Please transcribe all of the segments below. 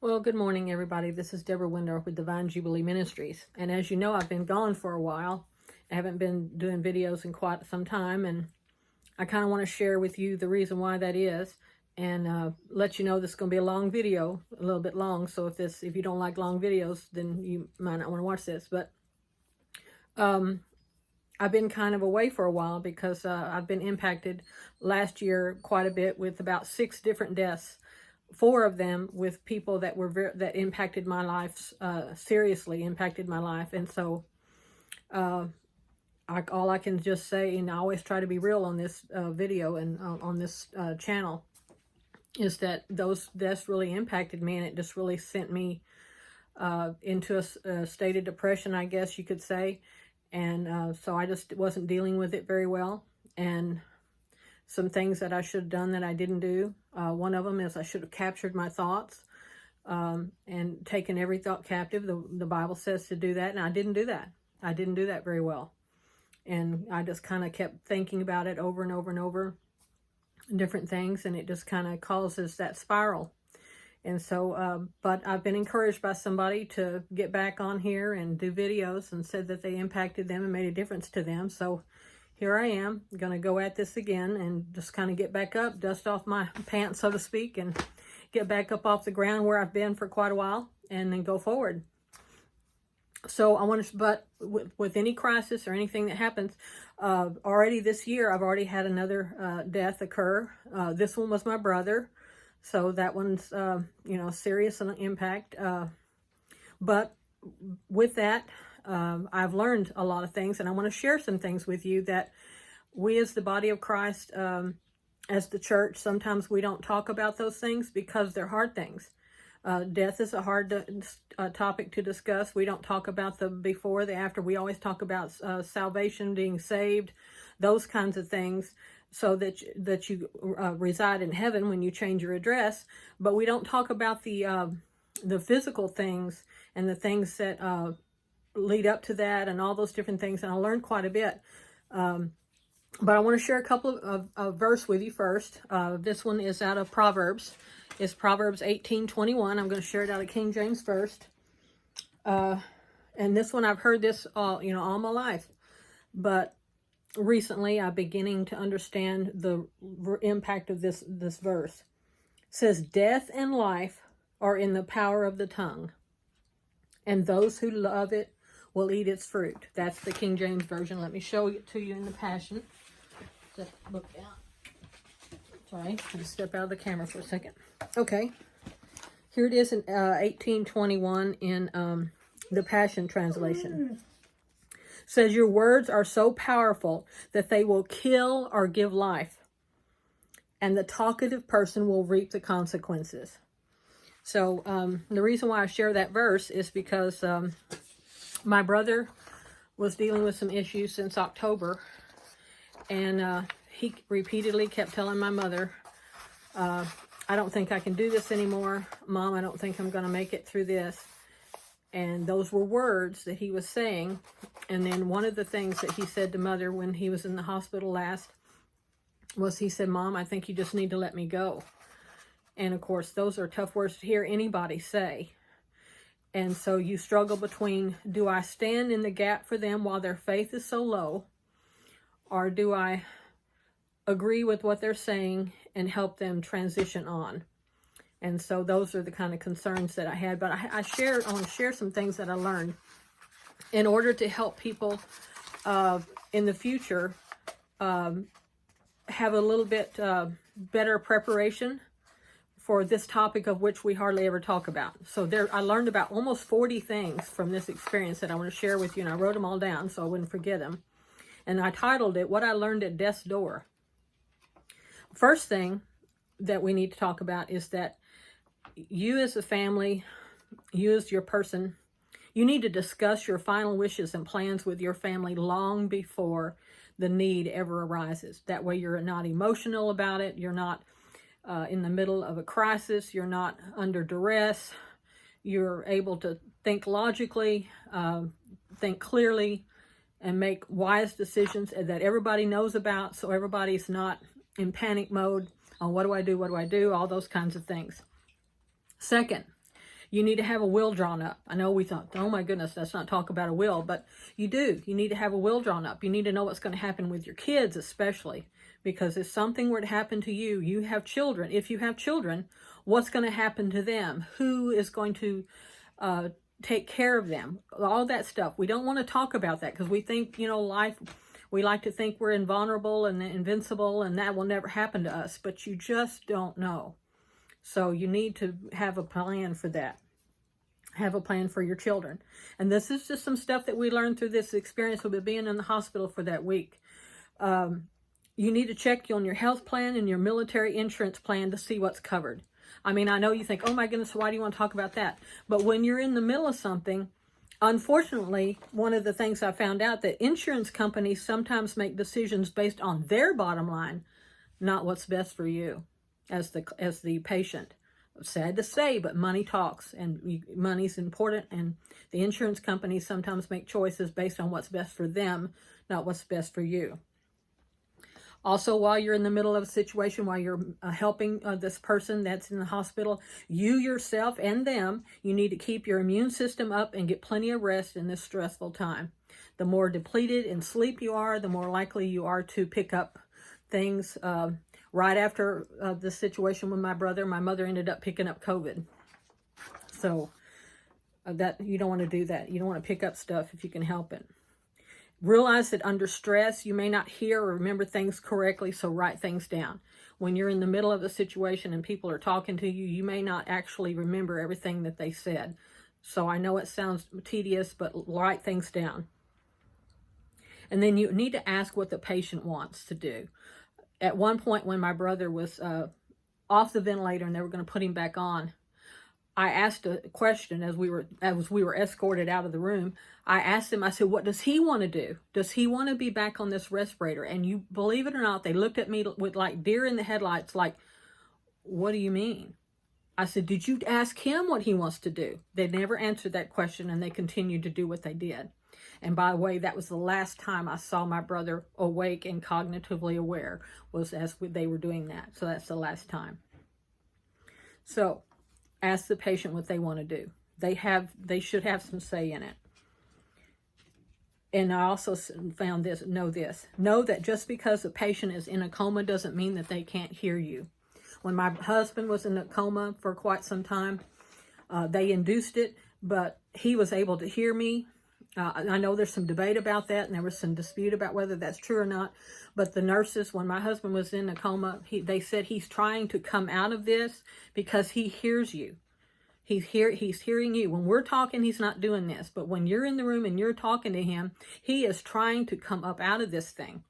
Well, good morning, everybody. This is Deborah Windor with Divine Jubilee Ministries. And as you know, I've been gone for a while. I haven't been doing videos in quite some time, and I kind of want to share with you the reason why that is, and let you know this is going to be a long video, a little bit long. So if you don't like long videos, then you might not want to watch this. But I've been kind of away for a while because I've been impacted last year quite a bit with about 6 different deaths. 4 of them with people that were that impacted my life, seriously impacted my life. And so all I can just say, and I always try to be real on this video and on this channel, is that those deaths really impacted me, and it just really sent me into a state of depression, I guess you could say. And so I just wasn't dealing with it very well. And some things that I should have done that I didn't do. One of them is I should have captured my thoughts and taken every thought captive. The Bible says to do that, and I didn't do that. I didn't do that very well. And I just kind of kept thinking about it over and over and over, different things, and it just kind of causes that spiral. And so, but I've been encouraged by somebody to get back on here and do videos, and said that they impacted them and made a difference to them. So here I am, going to go at this again and just kind of get back up, dust off my pants, so to speak, and get back up off the ground where I've been for quite a while, and then go forward. So I want to, but with any crisis or anything that happens, already this year, I've already had another death occur. This one was my brother. So that one's, serious impact. But with that, I've learned a lot of things, and I want to share some things with you that we as the body of Christ, as the church, sometimes we don't talk about those things because they're hard things. Death is a hard topic to discuss. We don't talk about the before, the after. We always talk about salvation, being saved, those kinds of things, so that you reside in heaven when you change your address. But we don't talk about the physical things and the things that lead up to that, and all those different things. And I learned quite a bit. But I want to share a couple of verse with you first. This one is out of Proverbs. It's Proverbs 18:21. I'm going to share it out of King James first. And this one, I've heard this all my life. But recently, I'm beginning to understand the impact of this verse. It says, "Death and life are in the power of the tongue, and those who love it will eat its fruit." That's the King James Version. Let me show it to you in the Passion. Just look down. Sorry, just step out of the camera for a second. Okay, here it is in 18:21 in the Passion Translation. It says, "Your words are so powerful that they will kill or give life, and the talkative person will reap the consequences." So the reason why I share that verse is because my brother was dealing with some issues since October, and he repeatedly kept telling my mother, "I don't think I can do this anymore. Mom, I don't think I'm going to make it through this." And those were words that he was saying. And then one of the things that he said to Mother when he was in the hospital last was, he said, "Mom, I think you just need to let me go." And of course, those are tough words to hear anybody say. And so you struggle between, do I stand in the gap for them while their faith is so low? Or do I agree with what they're saying and help them transition on? And so those are the kind of concerns that I had. But I want to share some things that I learned in order to help people in the future have a little bit better preparation for this topic, of which we hardly ever talk about. So I learned about almost 40 things from this experience that I want to share with you, and I wrote them all down so I wouldn't forget them. And I titled it, "What I Learned at Death's Door." First thing that we need to talk about is that you as a family, you as your person, you need to discuss your final wishes and plans with your family long before the need ever arises. That way you're not emotional about it. You're not in the middle of a crisis. You're not under duress. You're able to think logically, think clearly, and make wise decisions that everybody knows about, so everybody's not in panic mode on what do I do, all those kinds of things. Second, You need to have a will drawn up. I know we thought, oh my goodness, let's not talk about a will, but you do. You need to have a will drawn up. You need to know what's going to happen with your kids, especially, because if something were to happen to you, you have children. If you have children, what's going to happen to them? Who is going to take care of them? All that stuff. We don't want to talk about that because we think, life, we like to think we're invulnerable and invincible and that will never happen to us, but you just don't know. So you need to have a plan for that. Have a plan for your children. And this is just some stuff that we learned through this experience of being in the hospital for that week. You need to check on your health plan and your military insurance plan to see what's covered. I mean, I know you think, oh my goodness, why do you want to talk about that? But when you're in the middle of something, unfortunately, one of the things I found out that insurance companies sometimes make decisions based on their bottom line, not what's best for you as the patient. Sad to say, but money talks, and money's important, and the insurance companies sometimes make choices based on what's best for them, not what's best for you. Also, while you're in the middle of a situation, while you're helping this person that's in the hospital, you yourself and them, you need to keep your immune system up and get plenty of rest in this stressful time. The more depleted in sleep you are, the more likely you are to pick up things. Right after the situation with my mother ended up picking up COVID. So that you don't want to do that. You don't want to pick up stuff if you can help it. Realize that under stress, you may not hear or remember things correctly, so write things down. When you're in the middle of a situation and people are talking to you, you may not actually remember everything that they said. So I know it sounds tedious, but write things down. And then you need to ask what the patient wants to do. At one point when my brother was off the ventilator and they were going to put him back on, I asked a question as we were escorted out of the room. I asked him, I said, what does he want to do? Does he want to be back on this respirator? And you believe it or not, they looked at me with like deer in the headlights, like, what do you mean? I said, did you ask him what he wants to do? They never answered that question and they continued to do what they did. And by the way, that was the last time I saw my brother awake and cognitively aware, was as they were doing that. So that's the last time. So ask the patient what they want to do. They should have some say in it. And I also found this, know that just because a patient is in a coma doesn't mean that they can't hear you. When my husband was in a coma for quite some time, they induced it, but he was able to hear me. I know there's some debate about that, and there was some dispute about whether that's true or not. But the nurses, when my husband was in a coma, they said he's trying to come out of this because he hears you. He's hearing you. When we're talking, he's not doing this. But when you're in the room and you're talking to him, he is trying to come up out of this thing,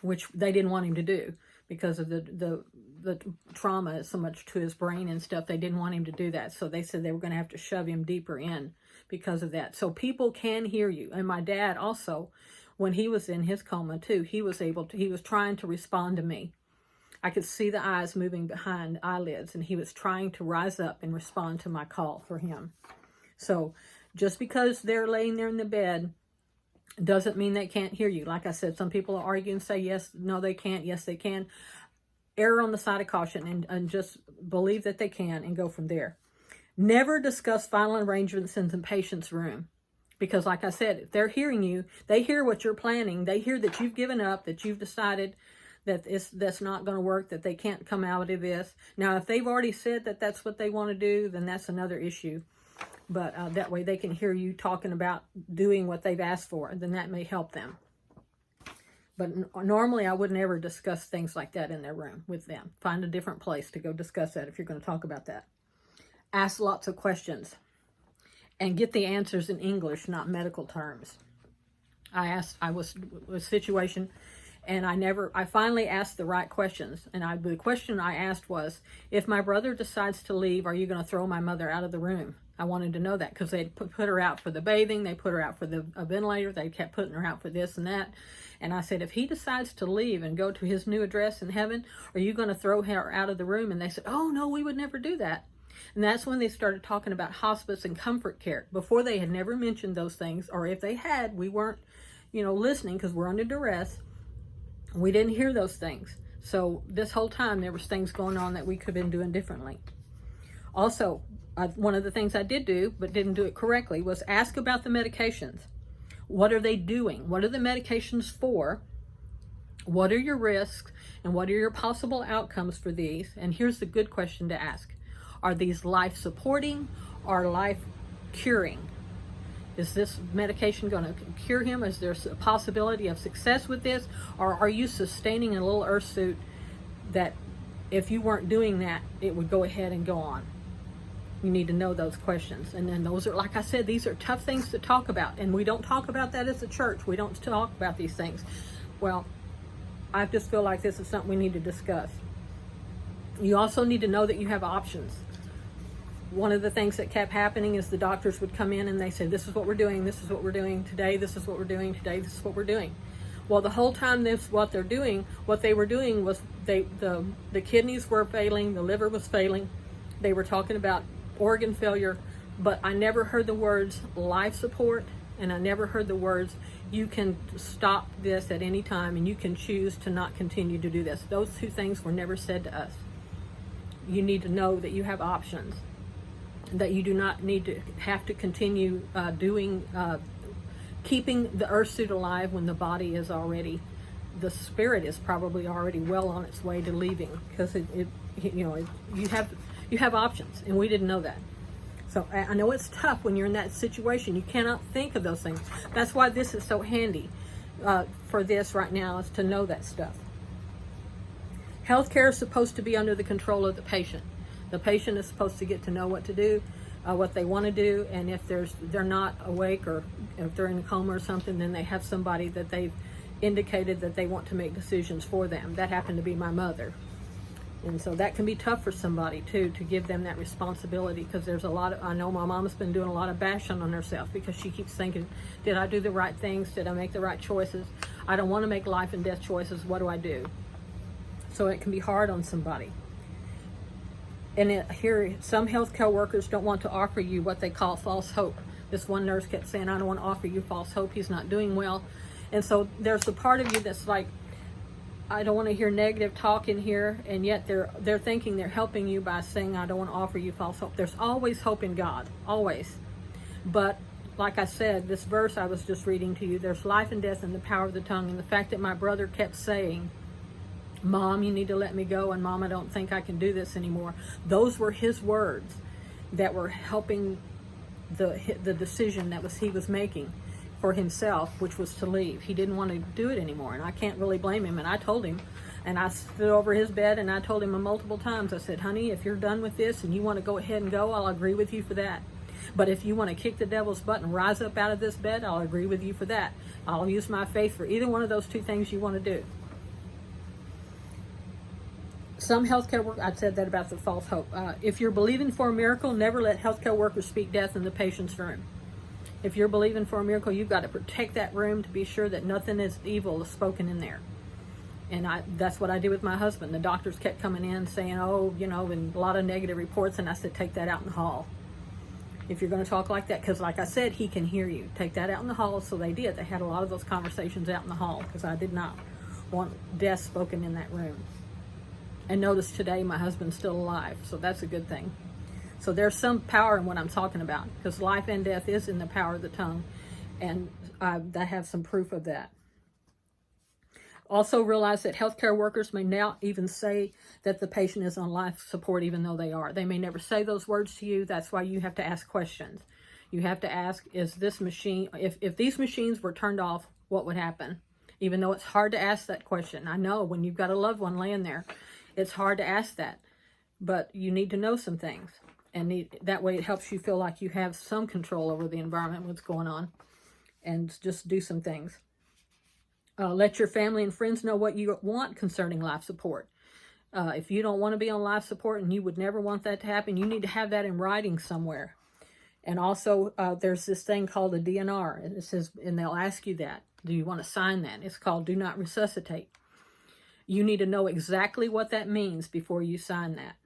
which they didn't want him to do because of the trauma so much to his brain and stuff. They didn't want him to do that. So they said they were going to have to shove him deeper in because of that. So people can hear you. And my dad also, when he was in his coma too, he was trying to respond to me. I could see the eyes moving behind eyelids, and he was trying to rise up and respond to my call for him. So just because they're laying there in the bed doesn't mean they can't hear you. Like I said, some people argue and say, yes, no, they can't. Yes, they can. Err on the side of caution and just believe that they can and go from there. Never discuss final arrangements in the patient's room. Because like I said, if they're hearing you, they hear what you're planning. They hear that you've given up, that you've decided that that's not going to work, that they can't come out of this. Now, if they've already said that that's what they want to do, then that's another issue. But that way they can hear you talking about doing what they've asked for, and then that may help them. But normally I wouldn't ever discuss things like that in their room with them. Find a different place to go discuss that if you're going to talk about that. Ask lots of questions and get the answers in English, not medical terms. I was in a situation, and I finally asked the right questions. And the question I asked was, if my brother decides to leave, are you going to throw my mother out of the room? I wanted to know that because they put her out for the bathing. They put her out for the ventilator. They kept putting her out for this and that. And I said, if he decides to leave and go to his new address in heaven, are you going to throw her out of the room? And they said, oh, no, we would never do that. And that's when they started talking about hospice and comfort care. Before, they had never mentioned those things, or if they had, we weren't, listening because we're under duress. We didn't hear those things. So this whole time there was things going on that we could have been doing differently. Also, one of the things I did do, but didn't do it correctly, was ask about the medications. What are they doing? What are the medications for? What are your risks? And what are your possible outcomes for these? And here's the good question to ask. Are these life-supporting or life-curing? Is this medication going to cure him? Is there a possibility of success with this? Or are you sustaining a little earth suit that if you weren't doing that, it would go ahead and go on? You need to know those questions. And then those are, like I said, these are tough things to talk about. And we don't talk about that as a church. We don't talk about these things. Well, I just feel like this is something we need to discuss. You also need to know that you have options. One of the things that kept happening is the doctors would come in and they say, this is what we're doing, this is what we're doing today, this is what we're doing today, this is what we're doing. Well, the whole time this what they're doing, what they were doing was the kidneys were failing, the liver was failing. They were talking about organ failure, but I never heard the words life support, and I never heard the words you can stop this at any time and you can choose to not continue to do this. Those two things were never said to us. You need to know that you have options, that you do not need to have to continue keeping the earth suit alive when the body is already, the spirit is probably already well on its way to leaving, because you have options, and we didn't know that. So I know it's tough when you're in that situation. You cannot think of those things. That's why this is so handy for this right now, is to know that stuff. Healthcare is supposed to be under the control of the patient. The patient is supposed to get to know what to do, what they want to do, and if they're not awake, or if they're in a coma or something, then they have somebody that they've indicated that they want to make decisions for them. That happened to be my mother. And so that can be tough for somebody too, to give them that responsibility, because there's a lot of, I know my mom's been doing a lot of bashing on herself because she keeps thinking, did I do the right things? Did I make the right choices? I don't want to make life and death choices. What do I do? So it can be hard on somebody. And here, some healthcare workers don't want to offer you what they call false hope. This one nurse kept saying, I don't want to offer you false hope. He's not doing well. And so there's a part of you that's like, I don't want to hear negative talk in here, and yet they're thinking they're helping you by saying, I don't want to offer you false hope. There's always hope in God, always. But like I said, this verse I was just reading to you, there's life and death in the power of the tongue. And the fact that my brother kept saying, Mom, you need to let me go, and Mom, I don't think I can do this anymore. Those were his words that were helping the decision that he was making for himself, which was to leave. He didn't want to do it anymore, and I can't really blame him. And I told him, and I stood over his bed and I told him multiple times, I said, honey, if you're done with this and you want to go ahead and go, I'll agree with you for that. But if you want to kick the devil's butt and rise up out of this bed, I'll agree with you for that. I'll use my faith for either one of those two things you want to do. Some healthcare workers, I said that about the false hope. If you're believing for a miracle, never let healthcare workers speak death in the patient's room. If you're believing for a miracle, you've got to protect that room to be sure that nothing is evil is spoken in there. And that's what I did with my husband. The doctors kept coming in saying, oh, and a lot of negative reports. And I said, take that out in the hall. If you're going to talk like that, because like I said, he can hear you. Take that out in the hall. So they did. They had a lot of those conversations out in the hall, because I did not want death spoken in that room. And notice today my husband's still alive. So that's a good thing. So there's some power in what I'm talking about, because life and death is in the power of the tongue, and I have some proof of that. Also realize that healthcare workers may now even say that the patient is on life support, even though they are. They may never say those words to you. That's why you have to ask questions. You have to ask, is this machine, if these machines were turned off, what would happen? Even though it's hard to ask that question. I know when you've got a loved one laying there, it's hard to ask that, but you need to know some things. And that way it helps you feel like you have some control over the environment, what's going on, and just do some things. Let your family and friends know what you want concerning life support. If you don't want to be on life support and you would never want that to happen, you need to have that in writing somewhere. And also there's this thing called a DNR, and it says, and they'll ask you that. Do you want to sign that? It's called Do Not Resuscitate. You need to know exactly what that means before you sign that,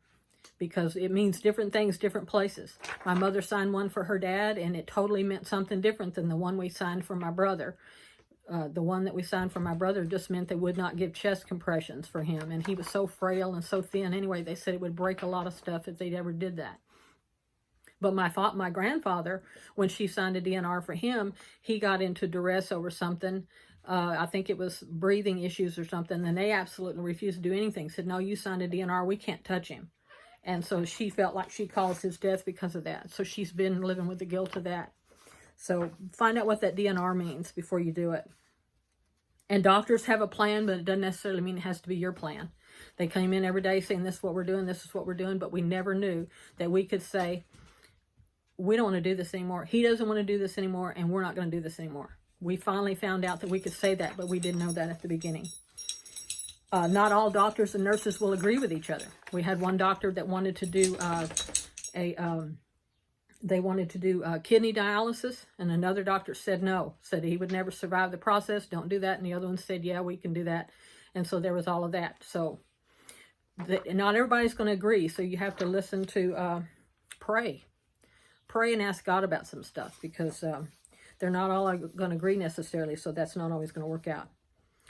because it means different things, different places. My mother signed one for her dad, and it totally meant something different than the one we signed for my brother. The one that we signed for my brother just meant they would not give chest compressions for him, and he was so frail and so thin. Anyway, they said it would break a lot of stuff if they ever did that. But my grandfather, when she signed a DNR for him, he got into duress over something. I think it was breathing issues or something, and they absolutely refused to do anything. Said, no, you signed a DNR, we can't touch him. And so she felt like she caused his death because of that. So she's been living with the guilt of that. So find out what that DNR means before you do it. And doctors have a plan, but it doesn't necessarily mean it has to be your plan. They came in every day saying, this is what we're doing, this is what we're doing, but we never knew that we could say, we don't want to do this anymore. He doesn't want to do this anymore, and we're not going to do this anymore. We finally found out that we could say that, but we didn't know that at the beginning. Not all doctors and nurses will agree with each other. We had one doctor that wanted to do kidney dialysis, and another doctor said no, said he would never survive the process, don't do that, and the other one said, yeah, we can do that. And so there was all of that. So not everybody's going to agree, so you have to listen to, pray and ask God about some stuff, because they're not all going to agree necessarily, so that's not always going to work out.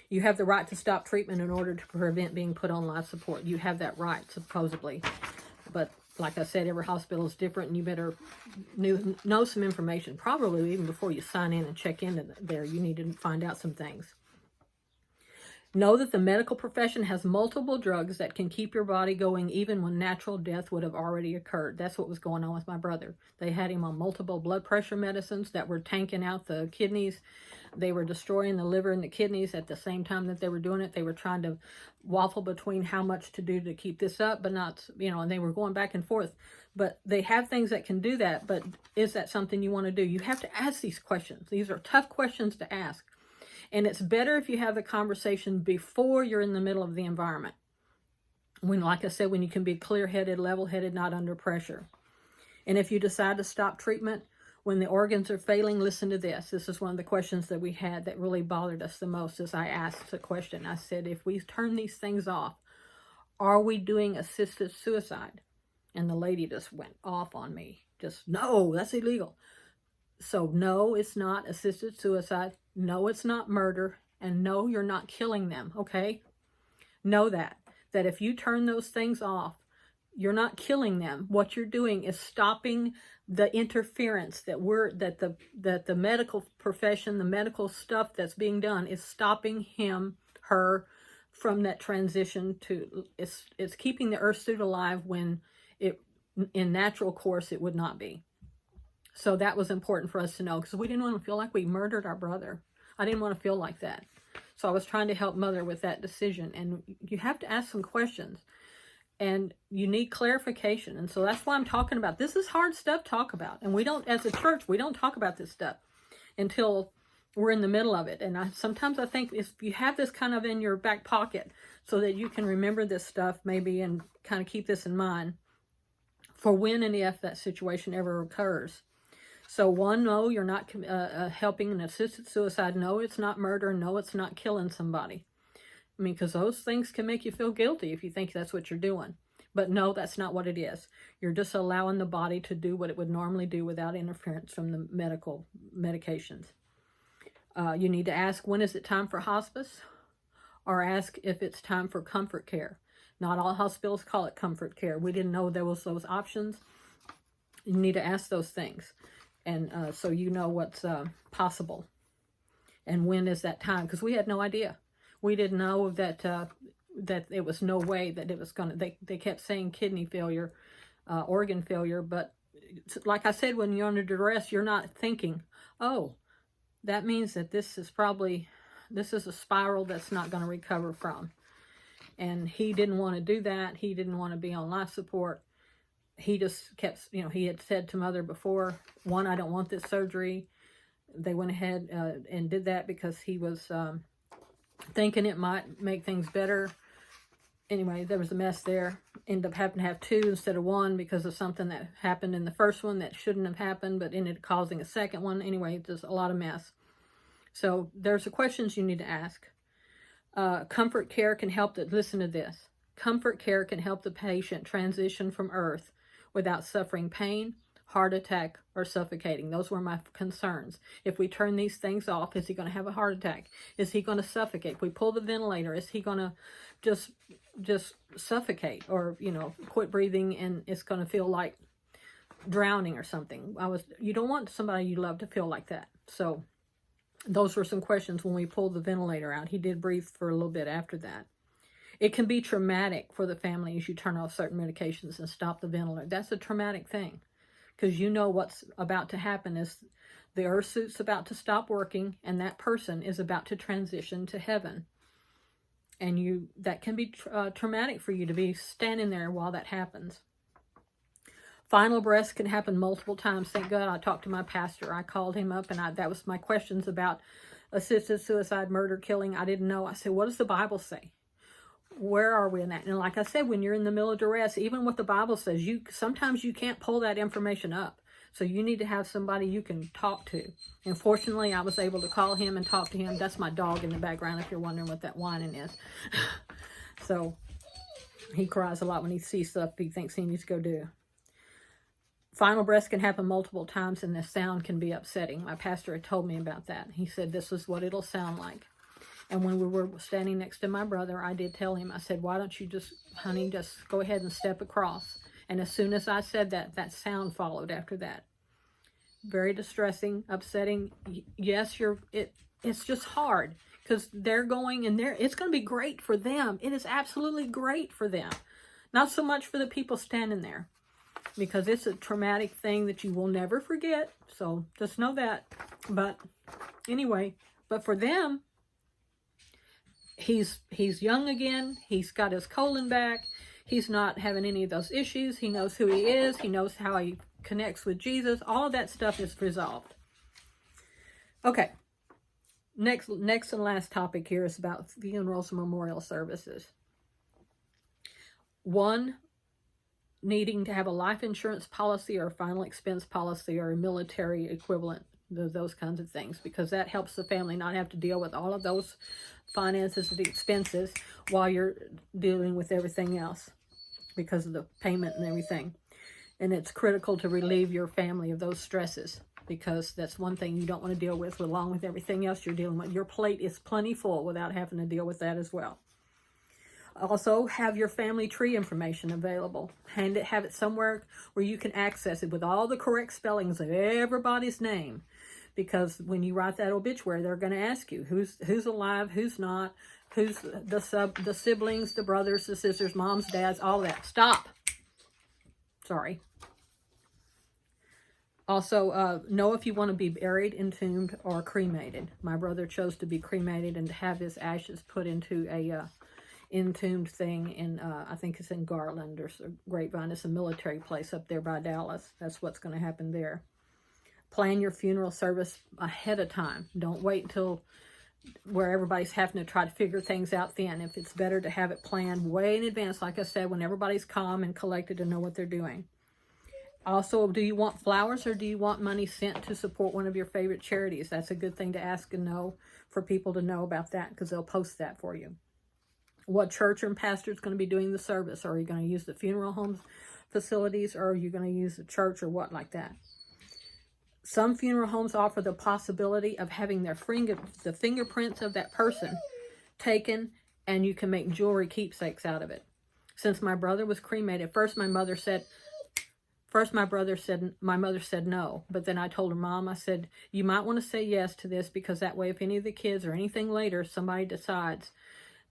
You have the right to stop treatment in order to prevent being put on life support. You have that right, supposedly. But like I said, every hospital is different, and you better know some information. Probably even before you sign in and check in there, you need to find out some things. Know that the medical profession has multiple drugs that can keep your body going even when natural death would have already occurred. That's what was going on with my brother. They had him on multiple blood pressure medicines that were tanking out the kidneys. They were destroying the liver and the kidneys at the same time that they were doing it. They were trying to waffle between how much to do to keep this up, but not, and they were going back and forth. But they have things that can do that, but is that something you want to do? You have to ask these questions. These are tough questions to ask. And it's better if you have the conversation before you're in the middle of the environment. When, like I said, when you can be clear-headed, level-headed, not under pressure. And if you decide to stop treatment, when the organs are failing, listen to this. This is one of the questions that we had that really bothered us the most, as I asked the question. I said, if we turn these things off, are we doing assisted suicide? And the lady just went off on me. Just, no, that's illegal. So no, it's not assisted suicide. No, it's not murder. And no, you're not killing them, okay? Know that if you turn those things off, you're not killing them. What you're doing is stopping the interference that the medical profession, the medical stuff that's being done is stopping her from that transition to, it's keeping the earth suit alive when in natural course, it would not be. So that was important for us to know, because we didn't want to feel like we murdered our brother. I didn't want to feel like that. So I was trying to help Mother with that decision. And you have to ask some questions. And you need clarification. And so that's why I'm talking about. This is hard stuff to talk about. And we don't, as a church, we don't talk about this stuff until we're in the middle of it. And sometimes I think if you have this kind of in your back pocket so that you can remember this stuff maybe and kind of keep this in mind for when and if that situation ever occurs. So one, no, you're not helping an assisted suicide. No, it's not murder. No, it's not killing somebody. I mean, because those things can make you feel guilty if you think that's what you're doing. But no, that's not what it is. You're just allowing the body to do what it would normally do without interference from the medical medications. You need to ask, when is it time for hospice? Or ask if it's time for comfort care. Not all hospitals call it comfort care. We didn't know there was those options. You need to ask those things. And so you know what's possible. And when is that time? Because we had no idea. We didn't know that that it was no way that it was going to... They kept saying kidney failure, organ failure. But like I said, when you're under duress, you're not thinking, oh, that means that this is a spiral that's not going to recover from. And he didn't want to do that. He didn't want to be on life support. He just kept, he had said to Mother before, one, I don't want this surgery. They went ahead and did that because he was thinking it might make things better. Anyway, there was a mess there. Ended up having to have two instead of one because of something that happened in the first one that shouldn't have happened, but ended up causing a second one. Anyway, just a lot of mess. So there's the questions you need to ask. Comfort care can help listen to this. Comfort care can help the patient transition from earth without suffering pain, heart attack, or suffocating. Those were my concerns. If we turn these things off, is he going to have a heart attack? Is he going to suffocate? If we pull the ventilator, is he going to just suffocate or, quit breathing, and it's going to feel like drowning or something. You don't want somebody you love to feel like that. So those were some questions when we pulled the ventilator out. He did breathe for a little bit after that. It can be traumatic for the family as you turn off certain medications and stop the ventilator. That's a traumatic thing, because you know what's about to happen is the earth suit's about to stop working and that person is about to transition to heaven. And that can be traumatic for you to be standing there while that happens. Final breaths can happen multiple times. Thank God I talked to my pastor. I called him up, and that was my questions about assisted suicide, murder, killing. I didn't know. I said, what does the Bible say? Where are we in that? And like I said, when you're in the middle of duress, even what the Bible says, sometimes you can't pull that information up. So you need to have somebody you can talk to. And fortunately, I was able to call him and talk to him. That's my dog in the background, if you're wondering what that whining is. So he cries a lot when he sees stuff he thinks he needs to go do. Final breaths can happen multiple times, and the sound can be upsetting. My pastor had told me about that. He said this is what it'll sound like. And when we were standing next to my brother, I did tell him, I said, why don't you just go ahead and step across. And as soon as I said that, that sound followed after that. Very distressing, upsetting. Yes, it's just hard, because they're going, and it's going to be great for them. It is absolutely great for them. Not so much for the people standing there, because it's a traumatic thing that you will never forget. So just know that. But anyway, but for them, he's young again. He's got his colon back. He's not having any of those issues. He knows who he is. He knows how he connects with Jesus. All of that stuff is resolved. Okay. Next and last topic here is about funerals and memorial services. One, needing to have a life insurance policy or a final expense policy or a military equivalent, those kinds of things, because that helps the family not have to deal with all of those finances and expenses while you're dealing with everything else because of the payment and everything. And it's critical to relieve your family of those stresses, because that's one thing you don't want to deal with along with everything else you're dealing with. Your plate is plenty full without having to deal with that as well. Also, have your family tree information available. Have it somewhere where you can access it with all the correct spellings of everybody's name. Because when you write that obituary, they're going to ask you who's alive, who's not, who's the siblings, the brothers, the sisters, moms, dads, all that. Stop. Sorry. Also, know if you want to be buried, entombed, or cremated. My brother chose to be cremated and to have his ashes put into a entombed thing in, I think it's in Garland or Grapevine. It's a military place up there by Dallas. That's what's going to happen there. Plan your funeral service ahead of time. Don't wait until where everybody's having to try to figure things out then. If it's better to have it planned way in advance, like I said, when everybody's calm and collected to know what they're doing. Also, do you want flowers or do you want money sent to support one of your favorite charities? That's a good thing to ask and know for people to know about that, because they'll post that for you. What church and pastor is going to be doing the service? Are you going to use the funeral home facilities, or are you going to use the church or what like that? Some funeral homes offer the possibility of having the fingerprints of that person taken, and you can make jewelry keepsakes out of it. Since my brother was cremated, first my mother said no, but then I told her, Mom, I said, you might want to say yes to this, because that way if any of the kids or anything later, somebody decides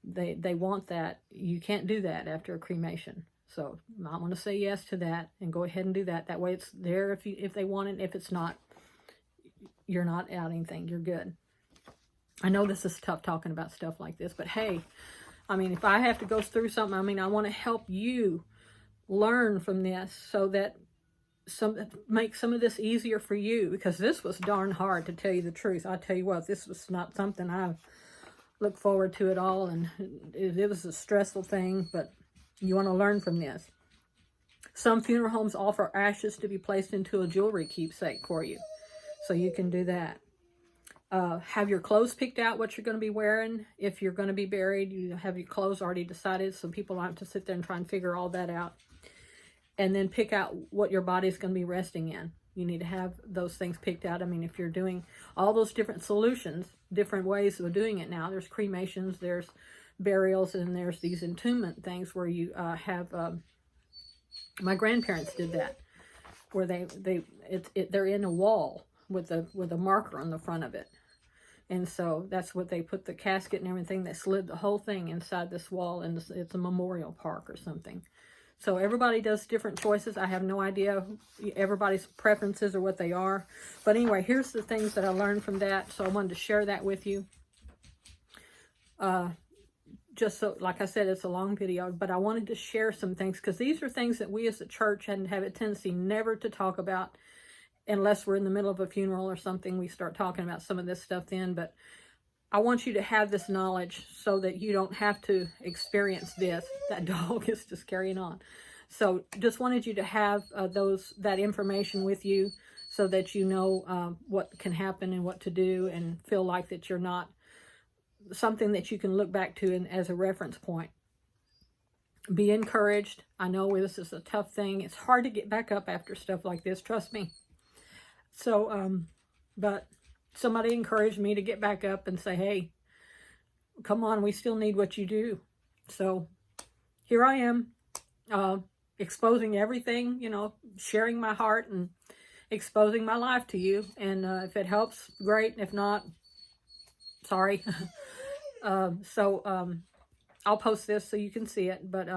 they want that, you can't do that after a cremation. So I want to say yes to that and go ahead and do that. That way it's there if they want it. If it's not, you're not out anything. You're good. I know this is tough talking about stuff like this, but hey, I mean, if I have to go through something, I mean, I want to help you learn from this so that make some of this easier for you, because this was darn hard, to tell you the truth. I tell you what, this was not something I look forward to at all, and it was a stressful thing, but you want to learn from this. Some funeral homes offer ashes to be placed into a jewelry keepsake for you, so you can do that. Have your clothes picked out, what you're going to be wearing. If you're going to be buried, you have your clothes already decided, so people don't have to sit there and try and figure all that out. And then pick out what your body's going to be resting in. You need to have those things picked out. I mean, if you're doing all those different solutions, different ways of doing it now. There's cremations, there's burials, and there's these entombment things where you have, my grandparents did that. where they're in a wall with a marker on the front of it. And so that's what they put the casket and everything. That slid the whole thing inside this wall, and it's a memorial park or something. So everybody does different choices. I have no idea everybody's preferences or what they are. But anyway, here's the things that I learned from that. So I wanted to share that with you. Just so, like I said, it's a long video, but I wanted to share some things because these are things that we as a church have a tendency never to talk about unless we're in the middle of a funeral or something. We start talking about some of this stuff then, but I want you to have this knowledge so that you don't have to experience this. That dog is just carrying on. So just wanted you to have that information with you so that you know what can happen and what to do, and feel like that you're not something that you can look back to as a reference point. Be encouraged. I know this is a tough thing. It's hard to get back up after stuff like this, trust me. So, but somebody encouraged me to get back up and say, hey, come on, we still need what you do. So here I am, exposing everything, sharing my heart and exposing my life to you. And if it helps, great. If not, sorry. I'll post this so you can see it, but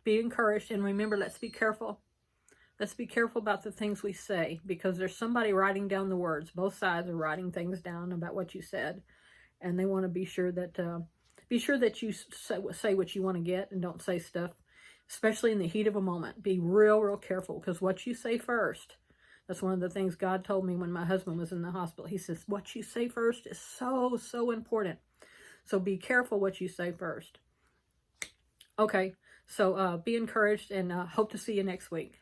be encouraged, and remember, let's be careful. Let's be careful about the things we say, because there's somebody writing down the words. Both sides are writing things down about what you said, and they want to be sure that you say what you want to get, and don't say stuff, especially in the heat of a moment. Be real, real careful, because what you say first. That's one of the things God told me when my husband was in the hospital. He says, what you say first is so, so important. So be careful what you say first. Okay, so be encouraged, and hope to see you next week.